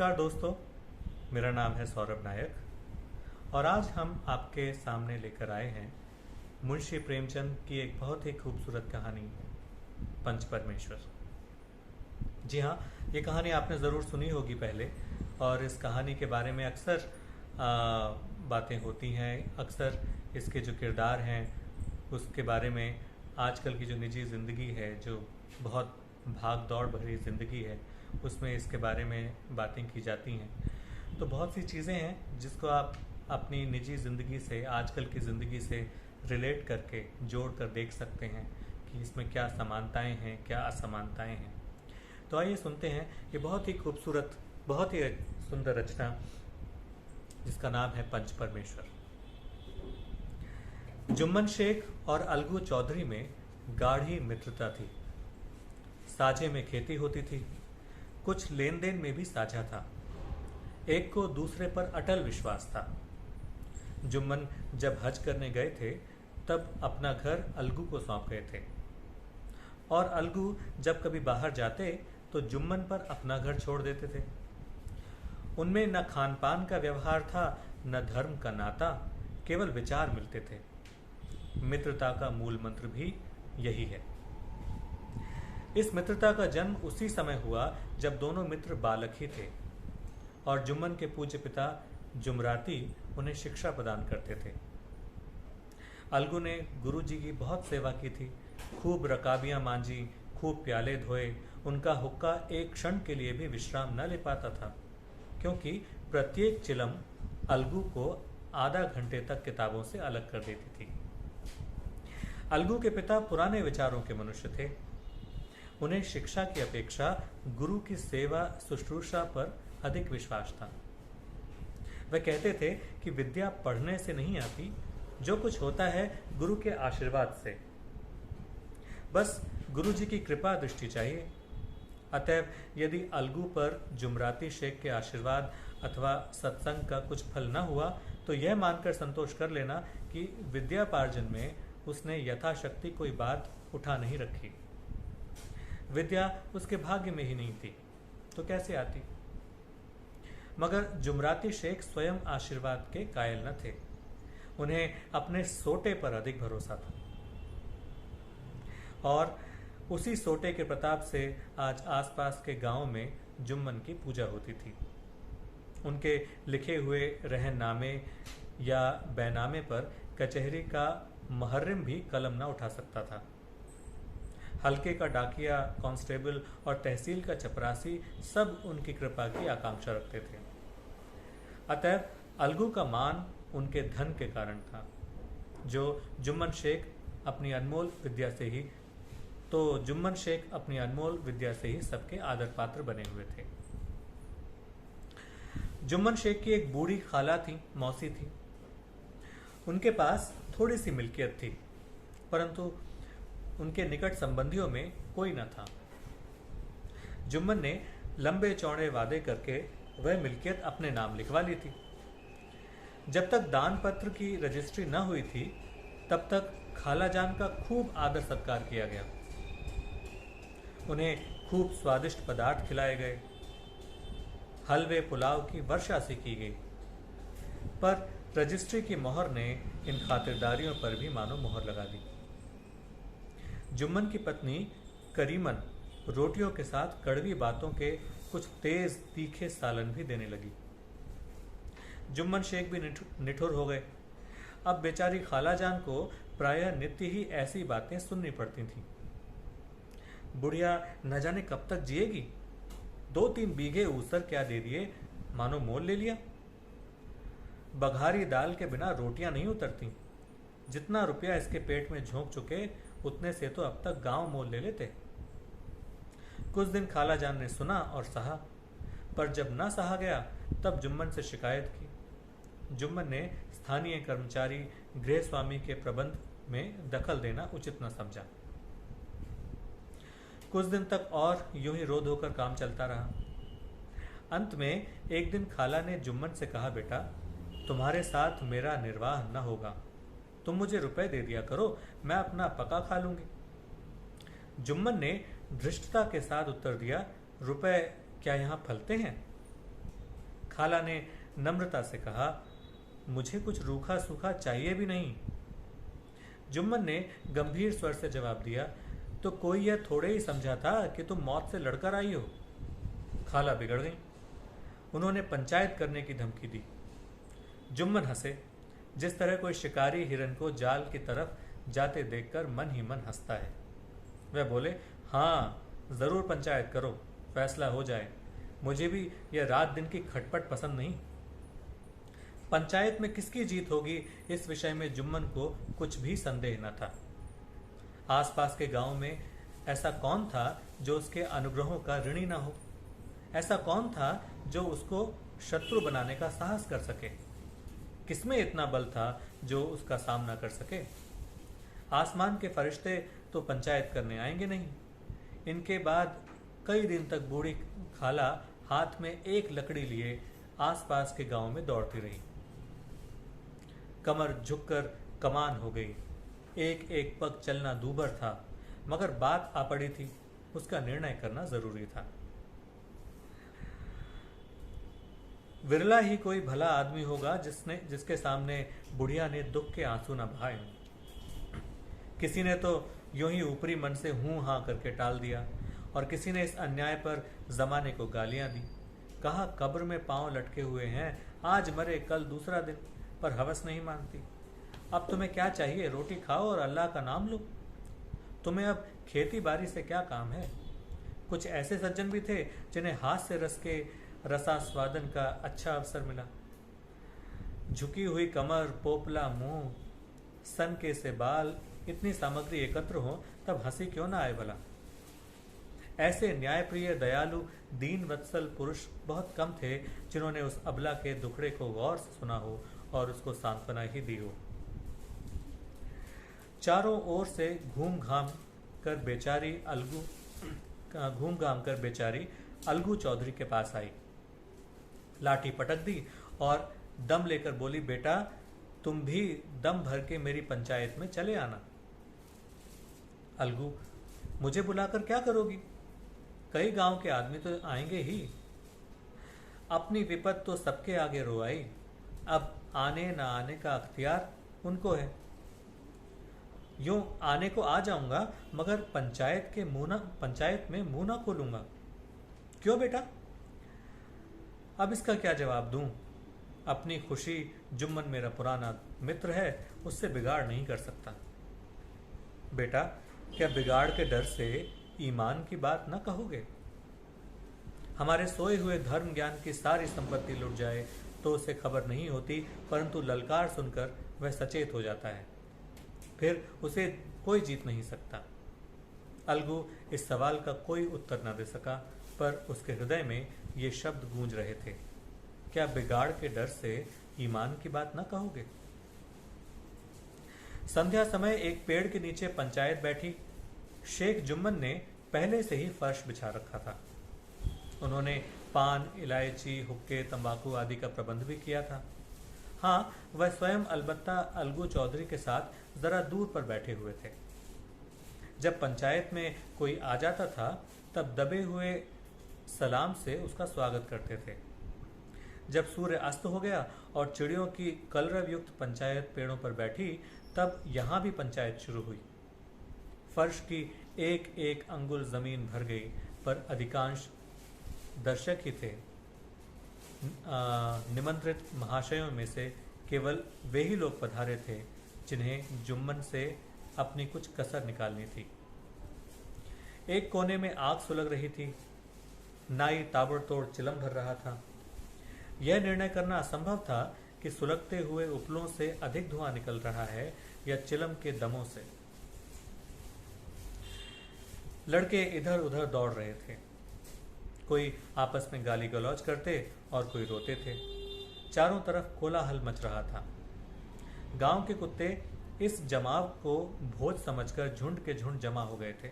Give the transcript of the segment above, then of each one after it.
नमस्कार दोस्तों, मेरा नाम है सौरभ नायक और आज हम आपके सामने लेकर आए हैं मुंशी प्रेमचंद की एक बहुत ही खूबसूरत कहानी पंच परमेश्वर। जी हाँ, ये कहानी आपने ज़रूर सुनी होगी पहले और इस कहानी के बारे में अक्सर बातें होती हैं। अक्सर इसके जो किरदार हैं उसके बारे में, आजकल की जो निजी ज़िंदगी है, जो बहुत भाग दौड़ भरी ज़िंदगी है, उसमें इसके बारे में बातें की जाती हैं। तो बहुत सी चीज़ें हैं जिसको आप अपनी निजी ज़िंदगी से, आजकल की ज़िंदगी से रिलेट करके जोड़ कर देख सकते हैं कि इसमें क्या समानताएं हैं, क्या असमानताएं हैं। तो आइए सुनते हैं ये बहुत ही खूबसूरत, बहुत ही सुंदर रचना जिसका नाम है पंच परमेश्वर। जुम्मन शेख और अलगू चौधरी में गाढ़ी मित्रता थी। साझे में खेती होती थी, कुछ लेन देन में भी साझा था। एक को दूसरे पर अटल विश्वास था। जुम्मन जब हज करने गए थे तब अपना घर अलगू को सौंप गए थे और अलगू जब कभी बाहर जाते तो जुम्मन पर अपना घर छोड़ देते थे। उनमें न खान पान का व्यवहार था, न धर्म का नाता, केवल विचार मिलते थे। मित्रता का मूल मंत्र भी यही है। इस मित्रता का जन्म उसी समय हुआ जब दोनों मित्र बालक ही थे और जुम्मन के पूज्य पिता जुमराती उन्हें शिक्षा प्रदान करते थे। अलगू ने गुरुजी की बहुत सेवा की थी, खूब रकाबियां मांजी, खूब प्याले धोए। उनका हुक्का एक क्षण के लिए भी विश्राम न ले पाता था, क्योंकि प्रत्येक चिलम अलगू को आधा घंटे तक किताबों से अलग कर देती थी। अलगू के पिता पुराने विचारों के मनुष्य थे। उन्हें शिक्षा की अपेक्षा गुरु की सेवा शुश्रूषा पर अधिक विश्वास था। वे कहते थे कि विद्या पढ़ने से नहीं आती, जो कुछ होता है गुरु के आशीर्वाद से। बस गुरु जी की कृपा दृष्टि चाहिए। अतएव यदि अलगू पर जुमराती शेख के आशीर्वाद अथवा सत्संग का कुछ फल न हुआ तो यह मानकर संतोष कर लेना कि विद्यापार्जन में उसने यथाशक्ति कोई बात उठा नहीं रखी। विद्या उसके भाग्य में ही नहीं थी तो कैसे आती। मगर जुमराती शेख स्वयं आशीर्वाद के कायल न थे। उन्हें अपने सोटे पर अधिक भरोसा था और उसी सोटे के प्रताप से आज आसपास के गांव में जुम्मन की पूजा होती थी। उनके लिखे हुए रहननामे या बैनामे पर कचहरी का मुहर्रिम भी कलम न उठा सकता था। हल्के का डाकिया, कांस्टेबल और तहसील का चपरासी सब उनकी कृपा की आकांक्षा रखते थे। अतएव अलगू का मान उनके धन के कारण था, जो जुम्मन शेख अपनी अनमोल विद्या से ही सबके आदर पात्र बने हुए थे। जुम्मन शेख की एक बूढ़ी खाला थी, मौसी थी। उनके पास थोड़ी सी मिल्कियत थी, परंतु उनके निकट संबंधियों में कोई न था। जुम्मन ने लंबे चौड़े वादे करके वह मिल्कियत अपने नाम लिखवा ली थी। जब तक दान पत्र की रजिस्ट्री न हुई थी तब तक खालाजान का खूब आदर सत्कार किया गया। उन्हें खूब स्वादिष्ट पदार्थ खिलाए गए। हलवे पुलाव की वर्षा सी की गई। पर रजिस्ट्री की मोहर ने इन खातिरदारियों पर भी मानो मोहर लगा दी। जुम्मन की पत्नी करीमन रोटियों के साथ कड़वी बातों के कुछ तेज तीखे सालन भी देने लगी। जुम्मन शेख भी निठुर हो गए। अब बेचारी खालाजान को प्रायः नित्य ही ऐसी बातें सुननी पड़ती थीं। बुढ़िया न जाने कब तक जिएगी। 2-3 बीघे ऊसर क्या दे दिए, मानो मोल ले लिया। बघारी दाल के बिना रोटियां नहीं उतरती। जितना रुपया इसके पेट में झोंक चुके उतने से तो अब तक गांव मोल ले लेते। कुछ दिन खालाजान ने सुना और सहा, पर जब न सहा गया तब जुम्मन से शिकायत की। जुम्मन ने स्थानीय कर्मचारी गृह स्वामी के प्रबंध में दखल देना उचित न समझा। कुछ दिन तक और यूं ही रो धोकर काम चलता रहा। अंत में एक दिन खाला ने जुम्मन से कहा, बेटा, तुम्हारे साथ मेरा निर्वाह न होगा। तुम मुझे रुपए दे दिया करो, मैं अपना पका खा लूंगी। जुम्मन ने धृष्टता के साथ उत्तर दिया, रुपए क्या यहां फलते हैं? खाला ने नम्रता से कहा, मुझे कुछ रूखा सूखा चाहिए भी नहीं। जुम्मन ने गंभीर स्वर से जवाब दिया, तो कोई यह थोड़े ही समझा था कि तुम मौत से लड़कर आई हो। खाला बिगड़ गई। उन्होंने पंचायत करने की धमकी दी। जुम्मन हंसे, जिस तरह कोई शिकारी हिरन को जाल की तरफ जाते देखकर मन ही मन हंसता है। वह बोले, हाँ जरूर पंचायत करो, फैसला हो जाए। मुझे भी यह रात दिन की खटपट पसंद नहीं। पंचायत में किसकी जीत होगी, इस विषय में जुम्मन को कुछ भी संदेह न था। आसपास के गांव में ऐसा कौन था जो उसके अनुग्रहों का ऋणी न हो? ऐसा कौन था जो उसको शत्रु बनाने का साहस कर सके? किसमें इतना बल था जो उसका सामना कर सके? आसमान के फरिश्ते तो पंचायत करने आएंगे नहीं। इनके बाद कई दिन तक बूढ़ी खाला हाथ में एक लकड़ी लिए आसपास के गांव में दौड़ती रही। कमर झुककर कमान हो गई। एक एक पग चलना दूभर था, मगर बात आ पड़ी थी, उसका निर्णय करना जरूरी था। विरला ही कोई भला आदमी होगा जिसके सामने बुढ़िया ने दुख के आंसू न बहाए। किसी ने तो यूं ही ऊपरी मन से हूं हां करके टाल दिया, और किसी ने इस अन्याय पर जमाने को गालियां दी। कहा, कब्र में पांव लटके हुए हैं, आज मरे कल दूसरा दिन, पर हवस नहीं मानती। अब तुम्हें क्या चाहिए? रोटी खाओ और अल्लाह का नाम लो। तुम्हें अब खेती बाड़ी से क्या काम है? कुछ ऐसे सज्जन भी थे जिन्हें हाथ से रस के रसास्वादन का अच्छा अवसर मिला। झुकी हुई कमर, पोपला मुंह, सनके से बाल, इतनी सामग्री एकत्र हो तब हंसी क्यों ना आए भला? ऐसे न्यायप्रिय, दयालु, दीन वत्सल पुरुष बहुत कम थे जिन्होंने उस अबला के दुखड़े को गौर से सुना हो और उसको सांत्वना ही दी हो। चारों ओर से घूम घाम कर बेचारी अलगू चौधरी के पास आई, लाठी पटक दी और दम लेकर बोली, बेटा तुम भी दम भर के मेरी पंचायत में चले आना। अलगू, मुझे बुलाकर क्या करोगी? कई गांव के आदमी तो आएंगे ही। अपनी विपत तो सबके आगे रो आई, अब आने न आने का अख्तियार उनको है। यूं आने को आ जाऊंगा, मगर पंचायत में मुंह ना खोलूंगा। क्यों बेटा? अब इसका क्या जवाब दूं? अपनी खुशी, जुम्मन मेरा पुराना मित्र है, उससे बिगाड़ नहीं कर सकता। बेटा, क्या बिगाड़ के डर से ईमान की बात न कहोगे? हमारे सोए हुए धर्म ज्ञान की सारी संपत्ति लुट जाए तो उसे खबर नहीं होती, परंतु ललकार सुनकर वह सचेत हो जाता है। फिर उसे कोई जीत नहीं सकता। अलगू इस सवाल का कोई उत्तर न दे सका, पर उसके हृदय में ये शब्द गूंज रहे थे, क्या बिगाड़ के डर से ईमान की बात न कहोगे? संध्या समय एक पेड़ के नीचे पंचायत बैठी। शेख जुम्मन ने पहले से ही फर्श बिछा रखा था। उन्होंने पान, इलायची, हुक्के, तंबाकू आदि का प्रबंध भी किया था। हाँ, वह स्वयं अलबत्ता अलगू चौधरी के साथ जरा दूर पर बैठे हुए थे। जब पंचायत में कोई आ जाता था तब दबे हुए सलाम से उसका स्वागत करते थे। जब सूर्य अस्त हो गया और चिड़ियों की कलरव युक्त पंचायत पेड़ों पर बैठी, तब यहां भी पंचायत शुरू हुई। फर्श की एक एक अंगुल जमीन भर गई, पर अधिकांश दर्शक ही थे। निमंत्रित महाशयों में से केवल वे ही लोग पधारे थे जिन्हें जुम्मन से अपनी कुछ कसर निकालनी थी। एक कोने में आग सुलग रही थी। नाई ताबड़तोड़ चिलम भर रहा था। यह निर्णय करना असंभव था कि सुलगते हुए उपलों से अधिक धुआं निकल रहा है या चिलम के दमों से। लड़के इधर उधर दौड़ रहे थे। कोई आपस में गाली गलौज करते और कोई रोते थे। चारों तरफ कोलाहल मच रहा था। गांव के कुत्ते इस जमाव को भोज समझकर झुंड के झुंड जमा हो गए थे।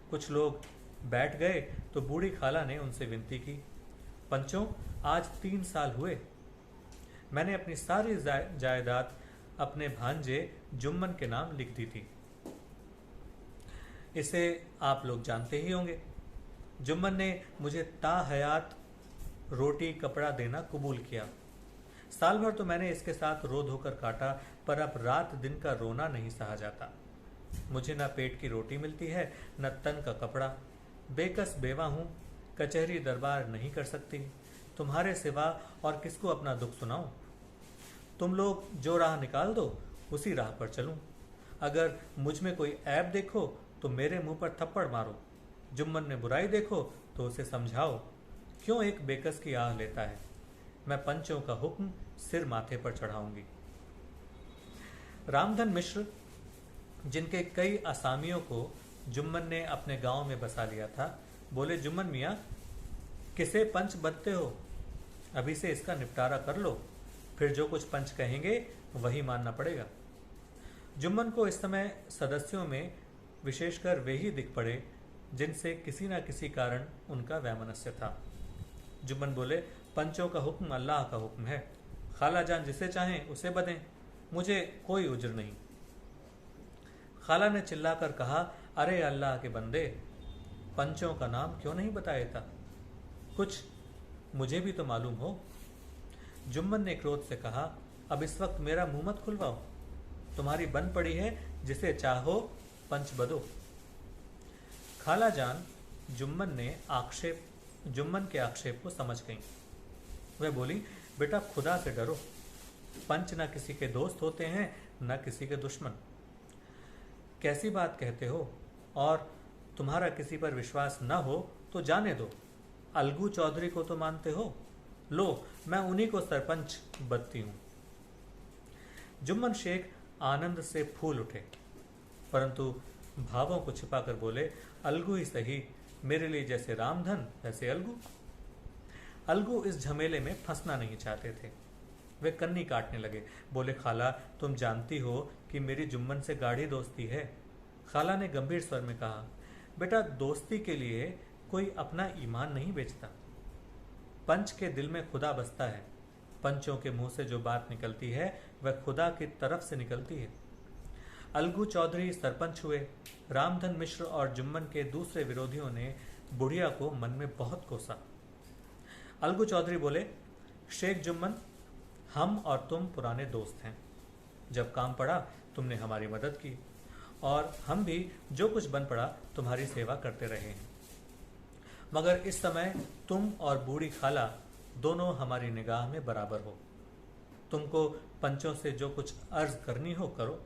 कुछ लोग बैठ गए तो बूढ़ी खाला ने उनसे विनती की, पंचों, आज 3 साल हुए। मैंने अपनी सारी जायदाद अपने भांजे जुम्मन के नाम लिख दी थी। इसे आप लोग जानते ही होंगे। जुम्मन ने मुझे ताहयात रोटी कपड़ा देना कबूल किया। साल भर तो मैंने इसके साथ रो धोकर काटा, पर अब रात दिन का रोना नहीं सहा जाता। मुझे न पेट की रोटी मिलती है, न तन का कपड़ा। बेकस बेवा हूं, कचहरी दरबार नहीं कर सकती। तुम्हारे सिवा और किसको अपना दुख सुनाऊं? तुम लोग जो राह निकाल दो उसी राह पर चलूं। अगर मुझ में कोई ऐब देखो तो मेरे मुंह पर थप्पड़ मारो। जुम्मन में बुराई देखो तो उसे समझाओ। क्यों एक बेकस की आह लेता है? मैं पंचों का हुक्म सिर माथे पर चढ़ाऊंगी। रामधन मिश्र, जिनके कई असामियों को जुम्मन ने अपने गांव में बसा लिया था, बोले, जुम्मन मियाँ, किसे पंच बनते हो? अभी से इसका निपटारा कर लो, फिर जो कुछ पंच कहेंगे वही मानना पड़ेगा। जुम्मन को इस समय सदस्यों में विशेषकर वे ही दिख पड़े जिनसे किसी न किसी कारण उनका वैमनस्य था। जुम्मन बोले, पंचों का हुक्म अल्लाह का हुक्म है। खाला जान जिसे चाहें उसे बदें, मुझे कोई उज्र नहीं। खाला ने चिल्लाकर कहा, अरे अल्लाह के बंदे, पंचों का नाम क्यों नहीं बताया था? कुछ मुझे भी तो मालूम हो। जुम्मन ने क्रोध से कहा, अब इस वक्त मेरा मुंह मत खुलवाओ। तुम्हारी बन पड़ी है, जिसे चाहो पंच बदो। खाला जान जुम्मन के आक्षेप को समझ गईं। वह बोली, बेटा खुदा से डरो। पंच न किसी के दोस्त होते हैं, न किसी के दुश्मन। कैसी बात कहते हो? और तुम्हारा किसी पर विश्वास न हो तो जाने दो। अलगू चौधरी को तो मानते हो? लो, मैं उन्हीं को सरपंच बदती हूं। जुम्मन शेख आनंद से फूल उठे, परंतु भावों को छिपाकर बोले, अलगू ही सही, मेरे लिए जैसे रामधन वैसे अलगू। अलगू इस झमेले में फंसना नहीं चाहते थे। वे कन्नी काटने लगे। बोले, खाला, तुम जानती हो कि मेरी जुम्मन से गाढ़ी दोस्ती है। खाला ने गंभीर स्वर में कहा, बेटा, दोस्ती के लिए कोई अपना ईमान नहीं बेचता। पंच के दिल में खुदा बसता है। पंचों के मुंह से जो बात निकलती है वह खुदा की तरफ से निकलती है। अलगू चौधरी सरपंच हुए। रामधन मिश्र और जुम्मन के दूसरे विरोधियों ने बुढ़िया को मन में बहुत कोसा। अलगू चौधरी बोले, शेख जुम्मन, हम और तुम पुराने दोस्त हैं। जब काम पड़ा तुमने हमारी मदद की, और हम भी जो कुछ बन पड़ा तुम्हारी सेवा करते रहे हैं। मगर इस समय तुम और बूढ़ी खाला दोनों हमारी निगाह में बराबर हो। तुमको पंचों से जो कुछ अर्ज करनी हो करो।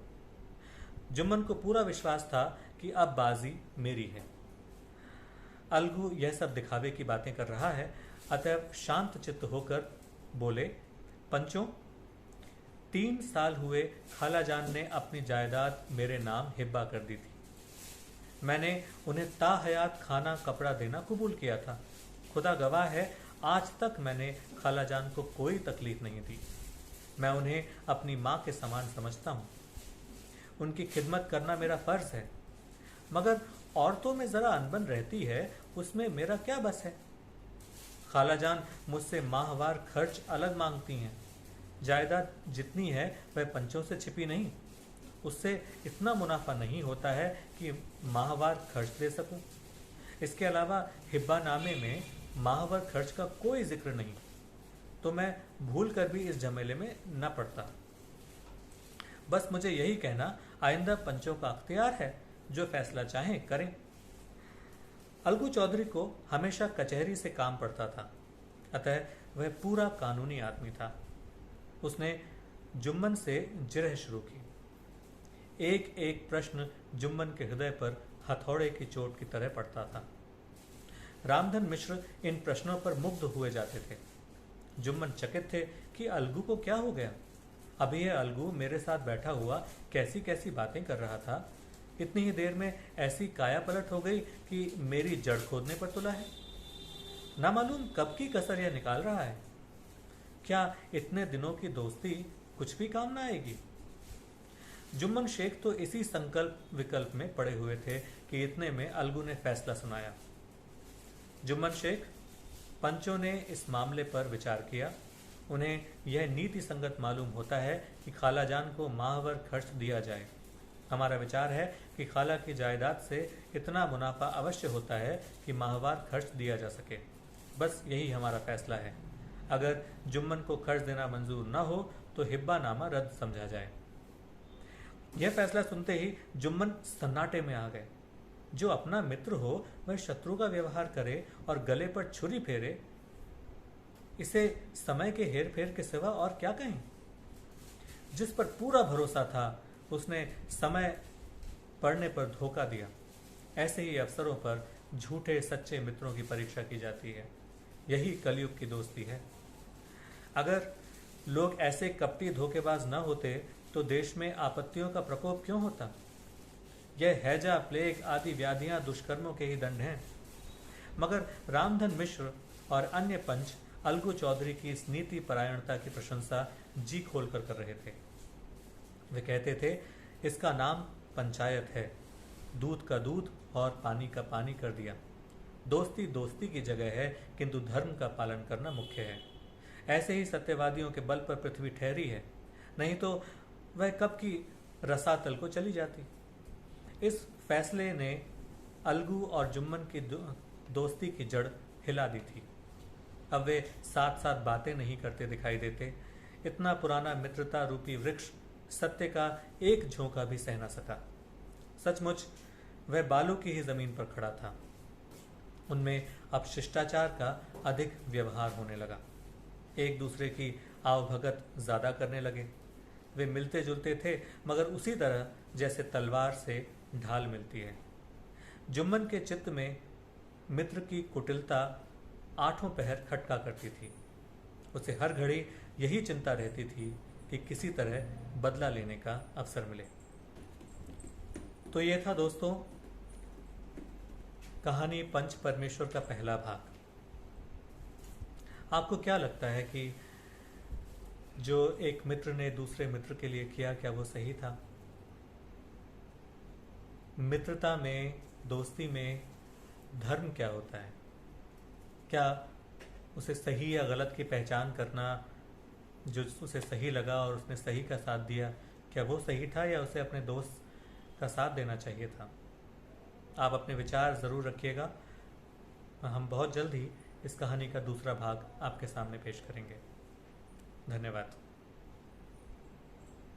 जुम्मन को पूरा विश्वास था कि अब बाजी मेरी है। अलगू यह सब दिखावे की बातें कर रहा है, अतः शांत चित्त होकर बोले, पंचों, 3 साल हुए खाला जान ने अपनी जायदाद मेरे नाम हिब्बा कर दी थी। मैंने उन्हें ताहयात खाना कपड़ा देना कबूल किया था। खुदा गवाह है, आज तक मैंने खाला जान को कोई तकलीफ नहीं दी। मैं उन्हें अपनी माँ के समान समझता हूँ। उनकी खिदमत करना मेरा फर्ज है। मगर औरतों में जरा अनबन रहती है, उसमें मेरा क्या बस है? खाला जान मुझसे माहवार खर्च अलग मांगती हैं। जायदाद जितनी है वह पंचों से छिपी नहीं। उससे इतना मुनाफा नहीं होता है कि माहवार खर्च दे सकूं। इसके अलावा हिब्बा नामे में माहवार खर्च का कोई जिक्र नहीं, तो मैं भूल कर भी इस झमेले में न पड़ता। बस मुझे यही कहना, आइंदा पंचों का अख्तियार है, जो फैसला चाहें करें। अलगू चौधरी को हमेशा कचहरी से काम पड़ता था, अतः वह पूरा कानूनी आदमी था। उसने जुम्मन से जिरह शुरू की। एक एक प्रश्न जुम्मन के हृदय पर हथौड़े की चोट की तरह पड़ता था। रामधन मिश्र इन प्रश्नों पर मुग्ध हुए जाते थे। जुम्मन चकित थे कि अलगू को क्या हो गया। अभी यह अलगू मेरे साथ बैठा हुआ कैसी कैसी बातें कर रहा था, इतनी ही देर में ऐसी काया पलट हो गई कि मेरी जड़ खोदने पर तुला है। ना मालूम कब की कसर यह निकाल रहा है। क्या इतने दिनों की दोस्ती कुछ भी काम ना आएगी? जुम्मन शेख तो इसी संकल्प विकल्प में पड़े हुए थे कि इतने में अलगू ने फैसला सुनाया। जुम्मन शेख, पंचों ने इस मामले पर विचार किया। उन्हें यह नीति संगत मालूम होता है कि खाला जान को माहवर खर्च दिया जाए। हमारा विचार है कि खाला की जायदाद से इतना मुनाफा अवश्य होता है कि माहवार खर्च दिया जा सके। बस यही हमारा फैसला है। अगर जुम्मन को कर्ज देना मंजूर न हो तो हिब्बानामा रद्द समझा जाए। यह फैसला सुनते ही जुम्मन सन्नाटे में आ गए। जो अपना मित्र हो वह शत्रु का व्यवहार करे और गले पर छुरी फेरे, इसे समय के हेर फेर के सिवा और क्या कहें। जिस पर पूरा भरोसा था उसने समय पड़ने पर धोखा दिया। ऐसे ही अवसरों पर झूठे सच्चे मित्रों की परीक्षा की जाती है। यही कलयुग की दोस्ती है। अगर लोग ऐसे कपटी धोखेबाज न होते तो देश में आपत्तियों का प्रकोप क्यों होता। यह हैजा, प्लेग आदि व्याधियां दुष्कर्मों के ही दंड हैं। मगर रामधन मिश्र और अन्य पंच अलगू चौधरी की इस नीति परायणता की प्रशंसा जी खोलकर कर रहे थे। वे कहते थे, इसका नाम पंचायत है, दूध का दूध और पानी का पानी कर दिया। दोस्ती दोस्ती की जगह है, किंतु धर्म का पालन करना मुख्य है। ऐसे ही सत्यवादियों के बल पर पृथ्वी ठहरी है, नहीं तो वह कब की रसातल को चली जाती। इस फैसले ने अलगू और जुम्मन की दोस्ती की जड़ हिला दी थी। अब वे साथ साथ बातें नहीं करते दिखाई देते। इतना पुराना मित्रता रूपी वृक्ष सत्य का एक झोंका भी सह न सका। सचमुच वह बालू की ही जमीन पर खड़ा था। उनमें अब शिष्टाचार का अधिक व्यवहार होने लगा। एक दूसरे की आवभगत ज्यादा करने लगे। वे मिलते जुलते थे, मगर उसी तरह जैसे तलवार से ढाल मिलती है। जुम्मन के चित्त में मित्र की कुटिलता आठों पहर खटका करती थी। उसे हर घड़ी यही चिंता रहती थी कि किसी तरह बदला लेने का अवसर मिले। तो ये था दोस्तों कहानी पंच परमेश्वर का पहला भाग। आपको क्या लगता है कि जो एक मित्र ने दूसरे मित्र के लिए किया, क्या वो सही था? मित्रता में, दोस्ती में धर्म क्या होता है? क्या उसे सही या गलत की पहचान करना, जो उसे सही लगा और उसने सही का साथ दिया, क्या वो सही था या उसे अपने दोस्त का साथ देना चाहिए था? आप अपने विचार ज़रूर रखिएगा। हम बहुत जल्द ही इस कहानी का दूसरा भाग आपके सामने पेश करेंगे। धन्यवाद।